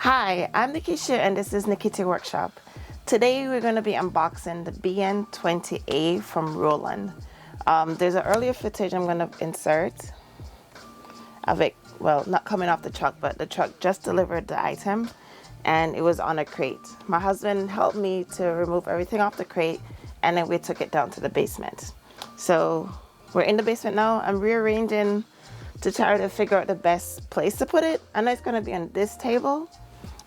Hi, I'm Nikisha and this is Nikita Workshop. Today we're going to be unboxing the BN-20A from Roland. There's an earlier footage I'm going to insert of it, well, not coming off the truck, but the truck just delivered the item and it was on a crate. My husband helped me to remove everything off the crate and then we took it down to the basement. So we're in the basement now. I'm rearranging to try to figure out the best place to put it. I know it's going to be on this table.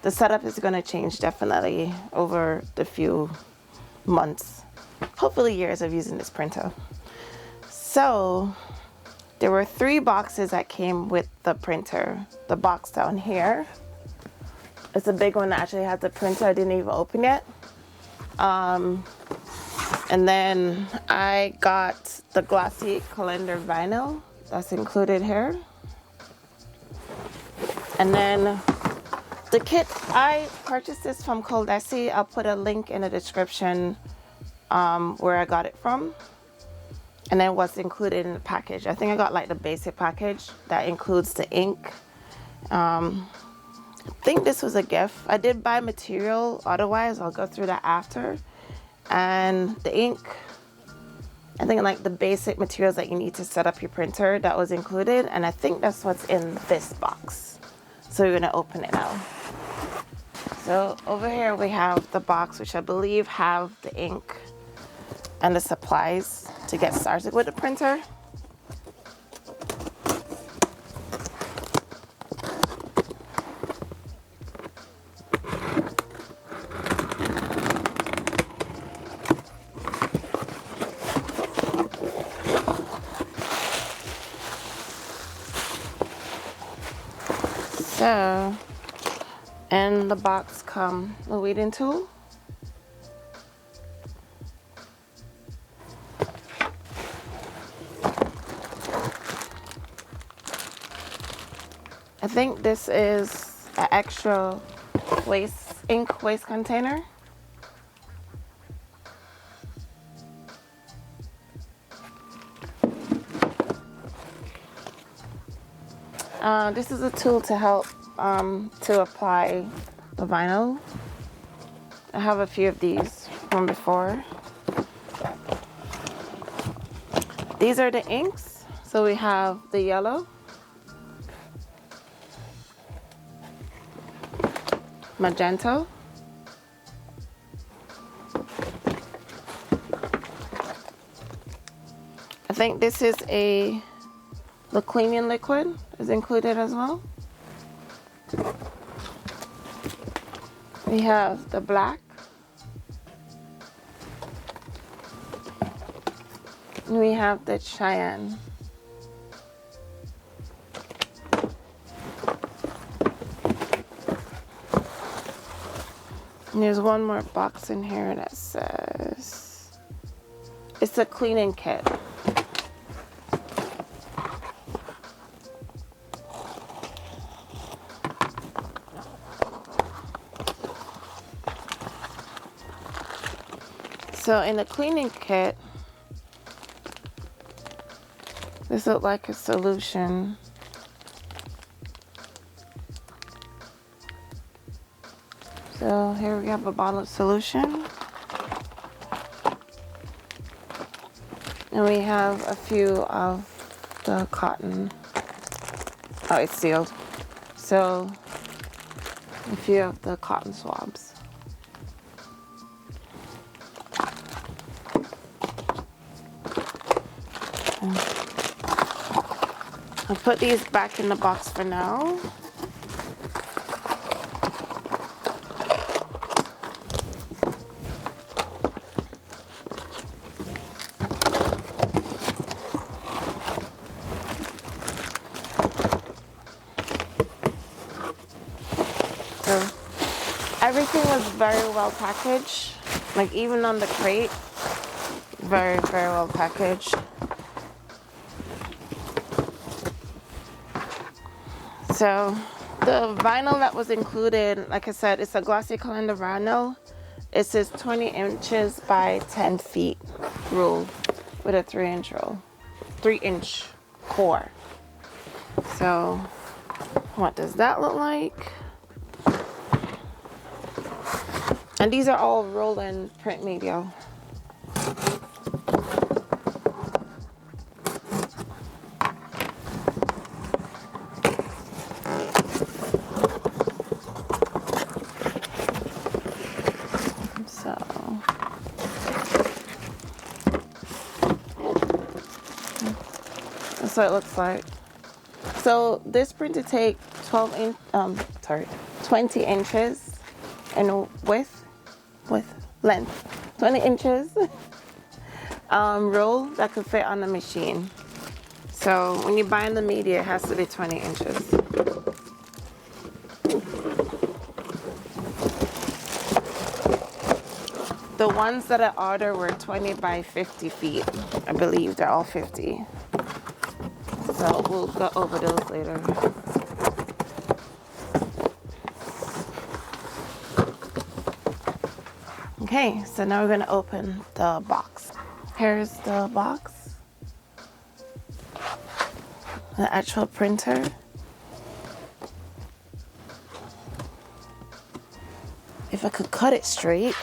The setup is going to change definitely over the few months, hopefully years of using this printer. So there were 3 boxes that came with the printer. The box down here, it's a big one that actually has the printer I didn't even open yet. And then I got the glossy calendar vinyl that's included here. And then the kit, I purchased this from Coldesi. I'll put a link in the description where I got it from. And then what's included in the package. I think I got like the basic package that includes the ink. I think this was a gift. I did buy material, otherwise I'll go through that after. And the ink, I think like the basic materials that you need to set up your printer, that was included. And I think that's what's in this box. So we're gonna open it now. So over here we have the box, which I believe have the ink and the supplies to get started with the printer. So, in the box come the weeding tool, I think this is an extra ink waste container. This is a tool to help to apply the vinyl. I have a few of these from before. These are the inks. So we have the yellow, magenta, I think this is the cleaning liquid is included as well. We have the black. And we have the cyan. And there's one more box in here that says it's a cleaning kit. So in the cleaning kit, this looks like a solution. So here we have a bottle of solution. And we have a few of the cotton. Oh, it's sealed. So a few of the cotton swabs. I'll put these back in the box for now. So everything was very well packaged, like even on the crate, very, very well packaged. So the vinyl that was included, like I said, it's a glossy calendar vinyl. It says 20 inches by 10 feet rule with a 3-inch core. So what does that look like? And these are all Roland print media. That's what it looks like. So this printer take 20 inches in length, 20 inches roll that could fit on the machine. So when you're buying the media, it has to be 20 inches. The ones that I ordered were 20 by 50 feet. I believe they're all 50. So we'll go over those later. Okay, so now we're gonna open the box. Here's the box. The actual printer. If I could cut it straight.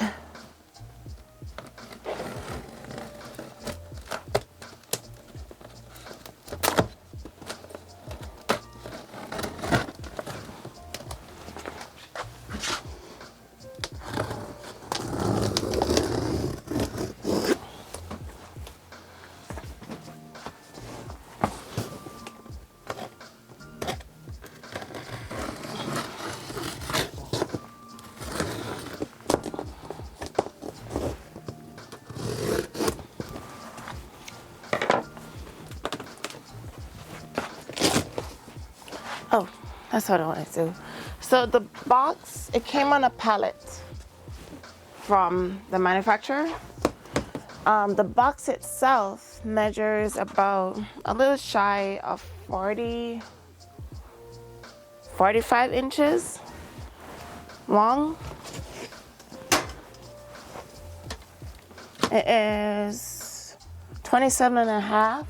Oh, that's what I wanted to do. So the box, it came on a pallet from the manufacturer. The box itself measures about a little shy of 45 inches long. It is 27.5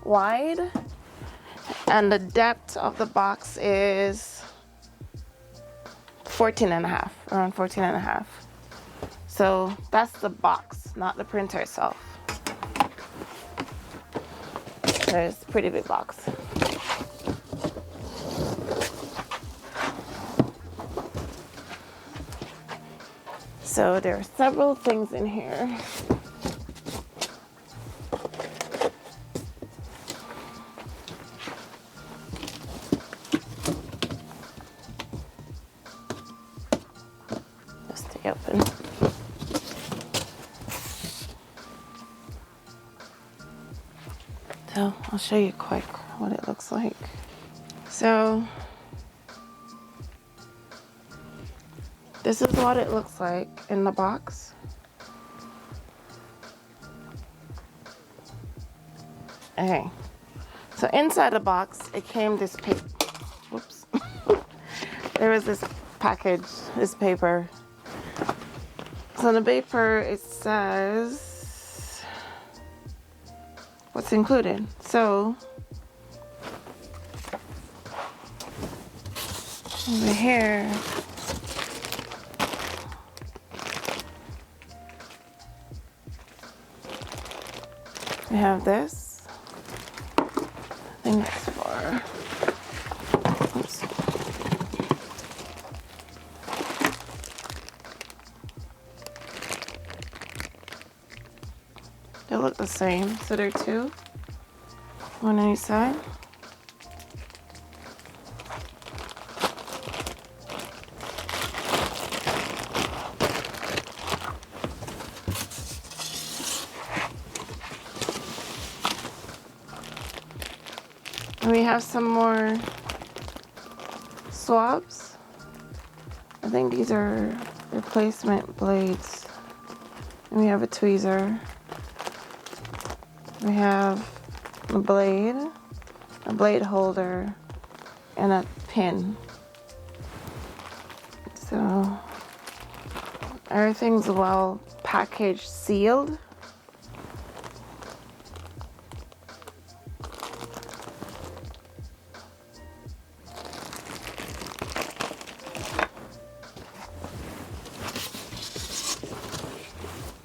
wide. And the depth of the box is 14.5, around 14.5. So that's the box, not the printer itself. So it's a pretty big box. So there are several things in here. Open. So I'll show you quick what it looks like. So this is what it looks like in the box. Okay, so inside the box it came this paper. Whoops. There was this package, this paper. So on the paper, it says what's included. So over here, we have this. I think it's for, oops. They look the same, so there are two, one on each side. And we have some more swabs. I think these are replacement blades. And we have a tweezer. We have a blade holder, and a pin. So everything's well packaged, sealed.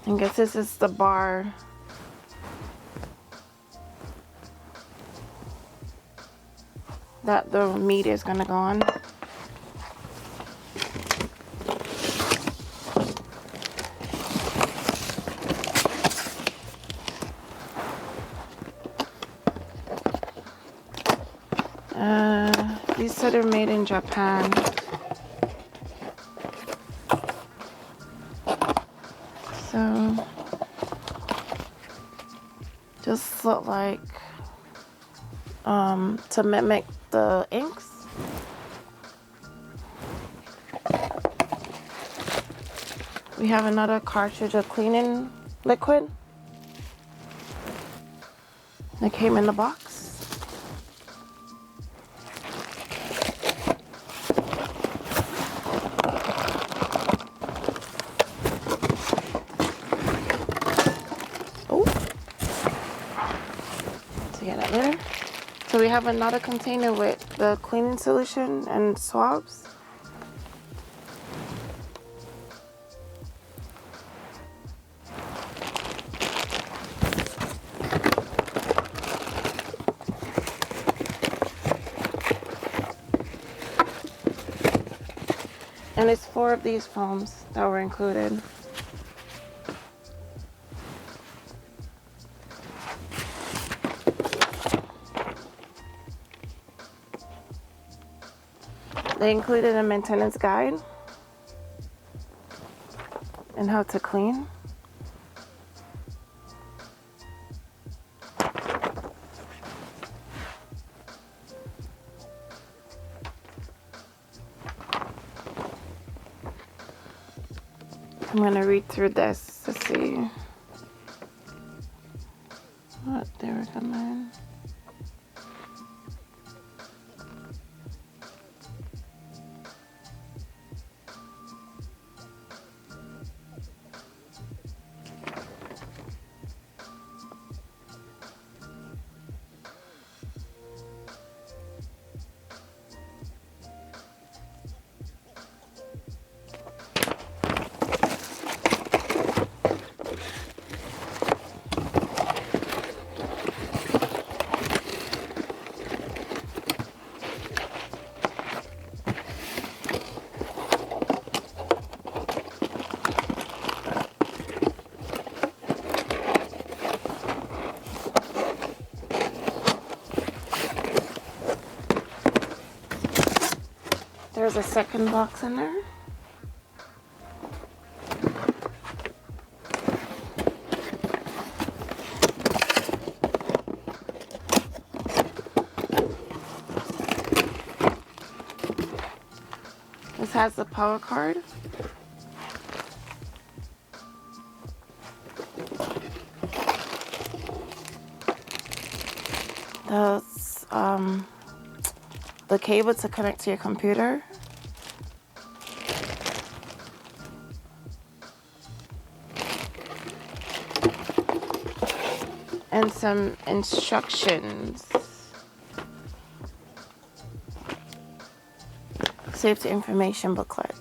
I guess this is the bar. That the meat is gonna go on. These said are made in Japan. So just look like to mimic the inks. We have another cartridge of cleaning liquid that came in the box. So we have another container with the cleaning solution and swabs. And it's 4 of these foams that were included. They included a maintenance guide and how to clean. I'm going to read through this to see what they recommend. There's a second box in there. This has the power card. That's the cable to connect to your computer. And some instructions. Safety information booklet.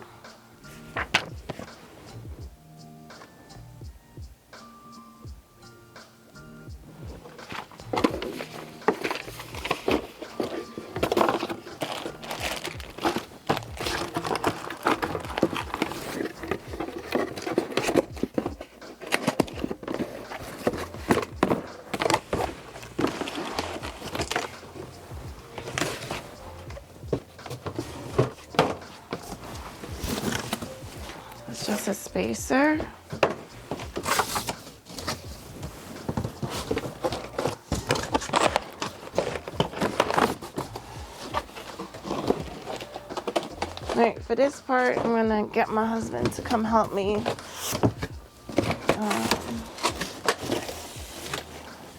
It's just a spacer. Alright, for this part, I'm gonna get my husband to come help me.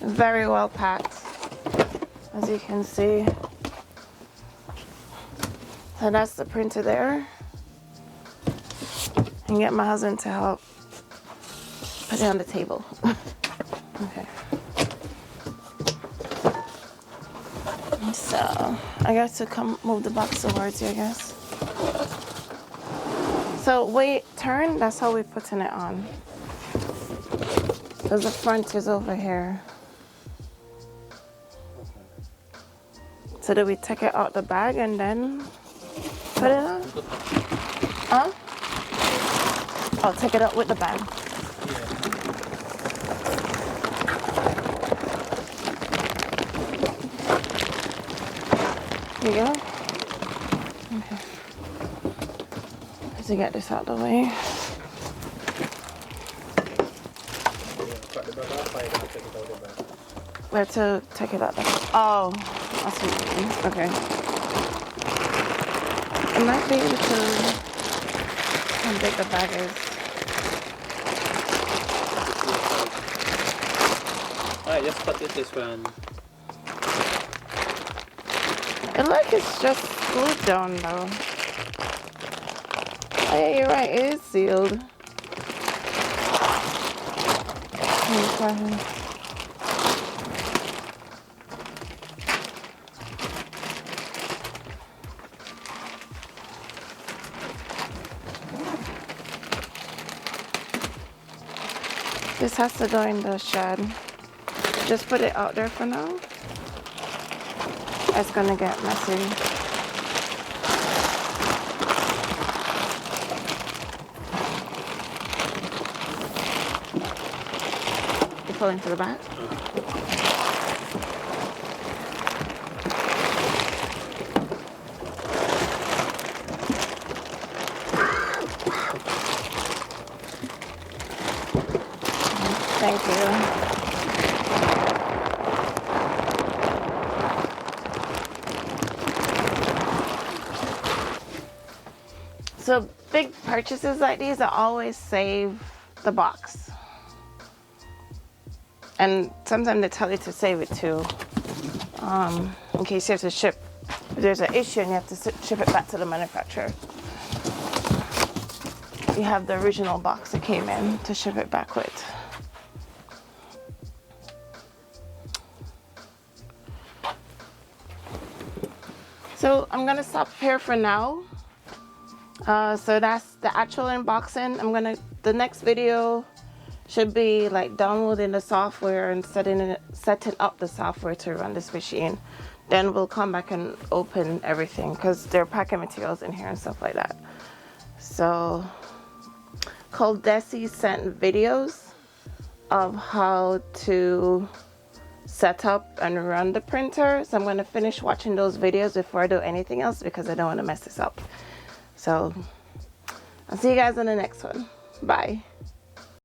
Very well packed, as you can see. So that's the printer there. And get my husband to help put it on the table. Okay. So I got to come move the box towards you, I guess. So wait, turn, that's how we're putting it on. because the front is over here. So do we take it out the bag and then put it on? Huh? I'll take it out with the bag. Here you go. Okay. Let's get this out of the way. Where to take it out there? Oh, I see what you mean. Okay. I might be able to how big the bag is. Alright, just put it this one. It like it's just glued down though. Oh yeah, you're right, it is sealed. This has to go in the shed. Just put it out there for now. It's gonna get messy. You pull into the back? Thank you. So big purchases like these, I always save the box. And sometimes they tell you to save it too, in case you have to ship. If there's an issue and you have to ship it back to the manufacturer, you have the original box it came in to ship it back with. So I'm gonna stop here for now. So that's the actual unboxing. The next video should be like downloading the software and setting up the software to run this machine. Then we'll come back and open everything because there are packing materials in here and stuff like that. So called Desi sent videos of how to set up and run the printer. So I'm going to finish watching those videos before I do anything else because I don't want to mess this up. So I'll see you guys in the next one. Bye.